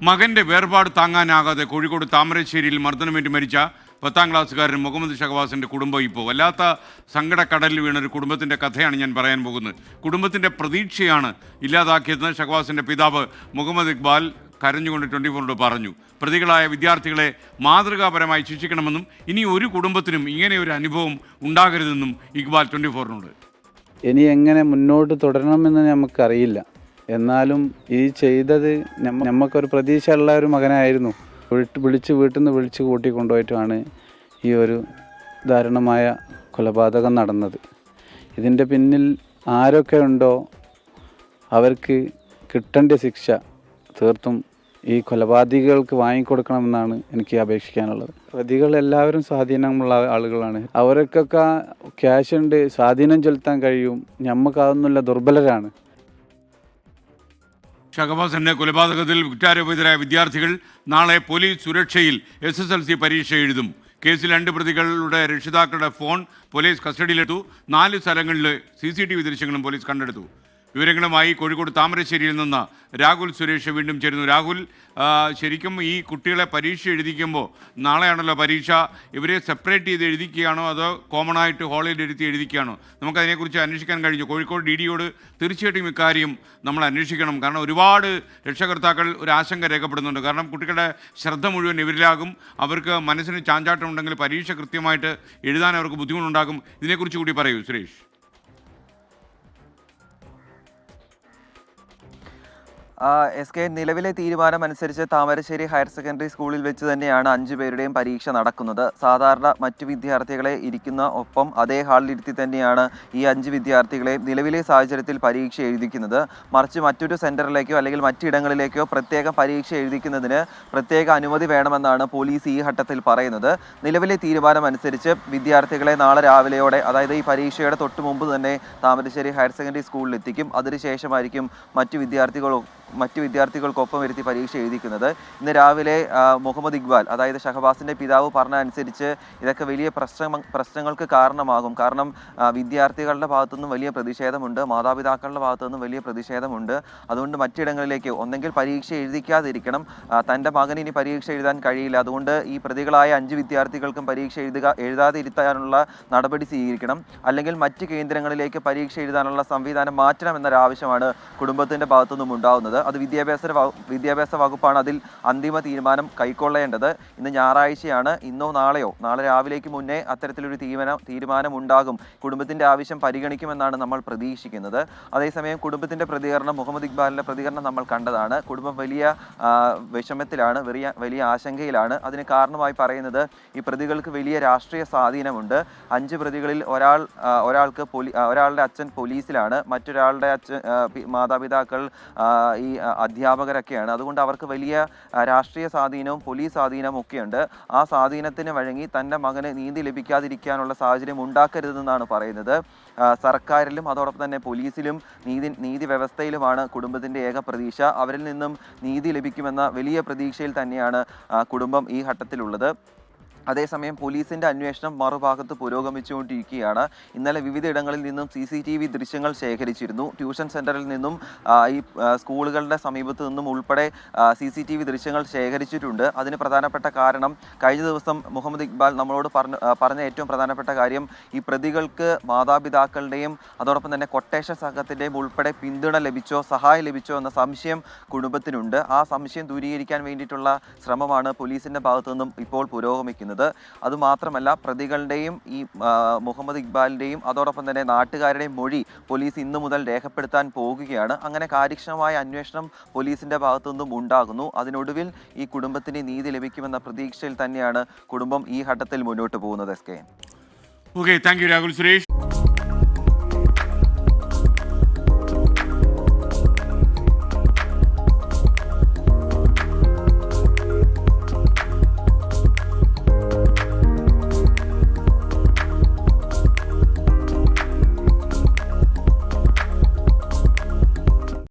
മകന്റെ വേർപാട് താങ്ങാനാകാതെ കോഴിക്കോട് താമരശ്ശേരിയിൽ മർദ്ദനമേറ്റ് മരിച്ച 10ാം ക്ലാസ്സുകാരൻ മുഹമ്മദ് ഷഹബാസിൻ്റെ കുടുംബം ഇപ്പോൾ വല്ലാത്ത സങ്കടക്കടലിൽ വീണൊരു കുടുംബത്തിൻ്റെ കഥയാണ് ഞാൻ പറയാൻ പോകുന്നത്. കുടുംബത്തിൻ്റെ പ്രതീക്ഷയാണ് ഇല്ലാതാക്കിയതെന്ന് ഷഹബാസിൻ്റെ പിതാവ് മുഹമ്മദ് ഇക്ബാൽ കരഞ്ഞുകൊണ്ട് 24 പറഞ്ഞു. പ്രതികളായ വിദ്യാർത്ഥികളെ മാതൃകാപരമായി ശിക്ഷിക്കണമെന്നും ഇനി ഒരു കുടുംബത്തിനും ഇങ്ങനെ ഒരു അനുഭവം ഉണ്ടാകരുതെന്നും ഇക്ബാൽ 24 ഇനി എങ്ങനെ മുന്നോട്ട് തുടരണമെന്ന് നമുക്കറിയില്ല. എന്നാലും ഈ ചെയ്തത് നമുക്കൊരു പ്രതീക്ഷയുള്ള ഒരു മകനായിരുന്നു. വീട്ടിൽ നിന്ന് വിളിച്ച് കൂട്ടിക്കൊണ്ടുപോയിട്ടാണ് ഈ ഒരു ദാരുണമായ കൊലപാതകം നടന്നത്. ഇതിൻ്റെ പിന്നിൽ ആരൊക്കെ ഉണ്ടോ അവർക്ക് കിട്ടേണ്ട ശിക്ഷ തീർത്തും ഈ കൊലപാതകികൾക്ക് വാങ്ങിക്കൊടുക്കണമെന്നാണ് എനിക്ക് അപേക്ഷിക്കാനുള്ളത്. പ്രതികൾ എല്ലാവരും സ്വാധീനമുള്ള ആളുകളാണ്. അവർക്കൊക്കെ ക്യാഷ് ഉണ്ട്, സ്വാധീനം ചെലുത്താൻ കഴിയും. നമുക്കതൊന്നുമില്ല, ദുർബലരാണ്. ഷഹബാസിന്റെ കൊലപാതകത്തിൽ കുറ്റാരോപിതരായ വിദ്യാർത്ഥികൾ നാളെ പോലീസ് സുരക്ഷയിൽ SSLC പരീക്ഷ എഴുതും. കേസിൽ 2 പ്രതികളുടെ രക്ഷിതാക്കളുടെ ഫോൺ പോലീസ് കസ്റ്റഡിയിലെടുത്തു. 4 സ്ഥലങ്ങളിൽ CCTV ദൃശ്യങ്ങളും പോലീസ് കണ്ടെടുത്തു. വിവരങ്ങളുമായി കോഴിക്കോട് താമരശ്ശേരിയിൽ നിന്ന് രാഹുൽ സുരേഷ് വീണ്ടും ചേരുന്നു. രാഹുൽ, ശരിക്കും ഈ കുട്ടികളെ പരീക്ഷ എഴുതിക്കുമ്പോൾ നാളെയാണല്ലോ പരീക്ഷ, ഇവരെ സെപ്പറേറ്റ് ചെയ്ത് എഴുതിക്കുകയാണോ അതോ കോമൺ ആയിട്ട് ഹാളിൽ ഇരുത്തി എഴുതിക്കുകയാണോ? നമുക്കതിനെക്കുറിച്ച് അന്വേഷിക്കാൻ കഴിഞ്ഞു. കോഴിക്കോട് DDയോട് തീർച്ചയായിട്ടും ഇക്കാര്യം നമ്മൾ അന്വേഷിക്കണം. കാരണം ഒരുപാട് രക്ഷകർത്താക്കൾ ഒരു ആശങ്ക രേഖപ്പെടുന്നുണ്ട്. കാരണം കുട്ടികളുടെ ശ്രദ്ധ മുഴുവൻ ഇവരിലാകും. അവർക്ക് മനസ്സിന് ചാഞ്ചാട്ടം ഉണ്ടെങ്കിൽ പരീക്ഷ കൃത്യമായിട്ട് എഴുതാൻ അവർക്ക് ബുദ്ധിമുട്ടുണ്ടാകും. ഇതിനെക്കുറിച്ച് കൂടി പറയൂ സുരേഷ്. SK നിലവിലെ തീരുമാനം അനുസരിച്ച് താമരശ്ശേരി ഹയർ സെക്കൻഡറി സ്കൂളിൽ വെച്ച് തന്നെയാണ് 5 പേരുടെയും പരീക്ഷ നടക്കുന്നത്. സാധാരണ മറ്റു വിദ്യാർത്ഥികളെ ഇരിക്കുന്ന ഒപ്പം അതേ ഹാളിലിരുത്തി തന്നെയാണ് ഈ 5 വിദ്യാർത്ഥികളെ നിലവിലെ സാഹചര്യത്തിൽ പരീക്ഷ എഴുതിക്കുന്നത്. മറിച്ച് മറ്റൊരു സെൻറ്ററിലേക്കോ അല്ലെങ്കിൽ മറ്റിടങ്ങളിലേക്കോ പ്രത്യേകം പരീക്ഷ എഴുതിക്കുന്നതിന് പ്രത്യേക അനുമതി വേണമെന്നാണ് പോലീസ് ഈ ഘട്ടത്തിൽ പറയുന്നത്. നിലവിലെ തീരുമാനം അനുസരിച്ച് വിദ്യാർത്ഥികളെ നാളെ രാവിലെയോടെ, അതായത് ഈ പരീക്ഷയുടെ തൊട്ട് മുമ്പ് തന്നെ താമരശ്ശേരി ഹയർ സെക്കൻഡറി സ്കൂളിൽ എത്തിക്കും. അതിനുശേഷമായിരിക്കും മറ്റു വിദ്യാർത്ഥികൾക്കൊപ്പം വരുത്തി പരീക്ഷ എഴുതിക്കുന്നത്. ഇന്ന് രാവിലെ മുഹമ്മദ് ഇക്ബാൽ, അതായത് ഷഹബാസിൻ്റെ പിതാവ് പറഞ്ഞ അനുസരിച്ച് ഇതൊക്കെ വലിയ പ്രശ്നങ്ങൾക്ക് കാരണമാകും. കാരണം വിദ്യാർത്ഥികളുടെ ഭാഗത്തുനിന്നും വലിയ പ്രതിഷേധമുണ്ട്, മാതാപിതാക്കളുടെ ഭാഗത്തുനിന്നും വലിയ പ്രതിഷേധമുണ്ട്. അതുകൊണ്ട് മറ്റിടങ്ങളിലേക്ക് ഒന്നെങ്കിൽ പരീക്ഷ എഴുതിക്കാതിരിക്കണം, തൻ്റെ മകന് ഇനി പരീക്ഷ എഴുതാൻ കഴിയില്ല. അതുകൊണ്ട് ഈ പ്രതികളായ 5 വിദ്യാർത്ഥികൾക്കും പരീക്ഷ എഴുതാതെ ഇരുത്താനുള്ള നടപടി സ്വീകരിക്കണം, അല്ലെങ്കിൽ മറ്റ് കേന്ദ്രങ്ങളിലേക്ക് പരീക്ഷ എഴുതാനുള്ള സംവിധാനം മാറ്റണം എന്നൊരാവശ്യമാണ് കുടുംബത്തിൻ്റെ ഭാഗത്തുനിന്നും ഉണ്ടാകുന്നത്. അത് വിദ്യാഭ്യാസ വകുപ്പാണ് അതിൽ അന്തിമ തീരുമാനം കൈക്കൊള്ളേണ്ടത്. ഇന്ന് ഞായറാഴ്ചയാണ്. ഇന്നോ നാളെയോ, നാളെ രാവിലേക്ക് മുന്നേ അത്തരത്തിലൊരു തീരുമാനം ഉണ്ടാകും. കുടുംബത്തിൻ്റെ ആവശ്യം പരിഗണിക്കുമെന്നാണ് നമ്മൾ പ്രതീക്ഷിക്കുന്നത്. അതേസമയം കുടുംബത്തിൻ്റെ പ്രതികരണം, മുഹമ്മദ് ഇക്ബാലിൻ്റെ പ്രതികരണം നമ്മൾ കണ്ടതാണ്. കുടുംബം വലിയ വിഷമത്തിലാണ്, വലിയ ആശങ്കയിലാണ്. അതിന് കാരണമായി പറയുന്നത് ഈ പ്രതികൾക്ക് വലിയ രാഷ്ട്രീയ സ്വാധീനമുണ്ട്. 5 പ്രതികളിൽ ഒരാളുടെ അച്ഛൻ പോലീസിലാണ്, മറ്റൊരാളുടെ മാതാപിതാക്കൾ ഈ അധ്യാപകരൊക്കെയാണ്. അതുകൊണ്ട് അവർക്ക് വലിയ രാഷ്ട്രീയ സ്വാധീനവും പോലീസ് സ്വാധീനവും ഒക്കെയുണ്ട്. ആ സ്വാധീനത്തിന് വഴങ്ങി തൻ്റെ മകന് നീതി ലഭിക്കാതിരിക്കാനുള്ള സാഹചര്യം ഉണ്ടാക്കരുതെന്നാണ് പറയുന്നത്. സർക്കാരിലും അതോടൊപ്പം തന്നെ പോലീസിലും നീതി വ്യവസ്ഥയിലുമാണ് കുടുംബത്തിൻ്റെ ഏക പ്രതീക്ഷ. അവരിൽ നിന്നും നീതി ലഭിക്കുമെന്ന വലിയ പ്രതീക്ഷയിൽ തന്നെയാണ് കുടുംബം ഈ ഘട്ടത്തിലുള്ളത്. അതേസമയം പോലീസിൻ്റെ അന്വേഷണം മറുഭാഗത്ത് പുരോഗമിച്ചുകൊണ്ടിരിക്കുകയാണ്. ഇന്നലെ വിവിധ ഇടങ്ങളിൽ നിന്നും CCTV ദൃശ്യങ്ങൾ ശേഖരിച്ചിരുന്നു. ട്യൂഷൻ സെൻറ്ററിൽ നിന്നും ഈ സ്കൂളുകളുടെ സമീപത്തു നിന്നും ഉൾപ്പെടെ CCTV ദൃശ്യങ്ങൾ ശേഖരിച്ചിട്ടുണ്ട്. അതിന് പ്രധാനപ്പെട്ട കാരണം, കഴിഞ്ഞ ദിവസം മുഹമ്മദ് ഇക്ബാൽ നമ്മളോട് പറഞ്ഞ ഏറ്റവും പ്രധാനപ്പെട്ട കാര്യം, ഈ പ്രതികൾക്ക് മാതാപിതാക്കളുടെയും അതോടൊപ്പം തന്നെ കൊട്ടേഷൻ സംഘത്തിൻ്റെയും ഉൾപ്പെടെ പിന്തുണ ലഭിച്ചോ, സഹായം ലഭിച്ചോ എന്ന സംശയം കുടുംബത്തിനുണ്ട്. ആ സംശയം ദൂരീകരിക്കാൻ വേണ്ടിയിട്ടുള്ള ശ്രമമാണ് പോലീസിൻ്റെ ഭാഗത്തു നിന്നും ഇപ്പോൾ പുരോഗമിക്കുന്നത്. അതുമാത്രമല്ല, പ്രതികളുടെയും ഈ മുഹമ്മദ് ഇക്ബാലിൻ്റെയും അതോടൊപ്പം തന്നെ നാട്ടുകാരുടെയും മൊഴി പോലീസ് ഇന്നു മുതൽ രേഖപ്പെടുത്താൻ പോകുകയാണ്. അങ്ങനെ കാര്യക്ഷമമായ അന്വേഷണം പോലീസിൻ്റെ ഭാഗത്തു നിന്നും ഉണ്ടാകുന്നു. അതിനൊടുവിൽ ഈ കുടുംബത്തിന് നീതി ലഭിക്കുമെന്ന പ്രതീക്ഷയിൽ തന്നെയാണ് കുടുംബം ഈ ഘട്ടത്തിൽ മുന്നോട്ട് പോകുന്നത്. Okay, thank you Rahul Suresh.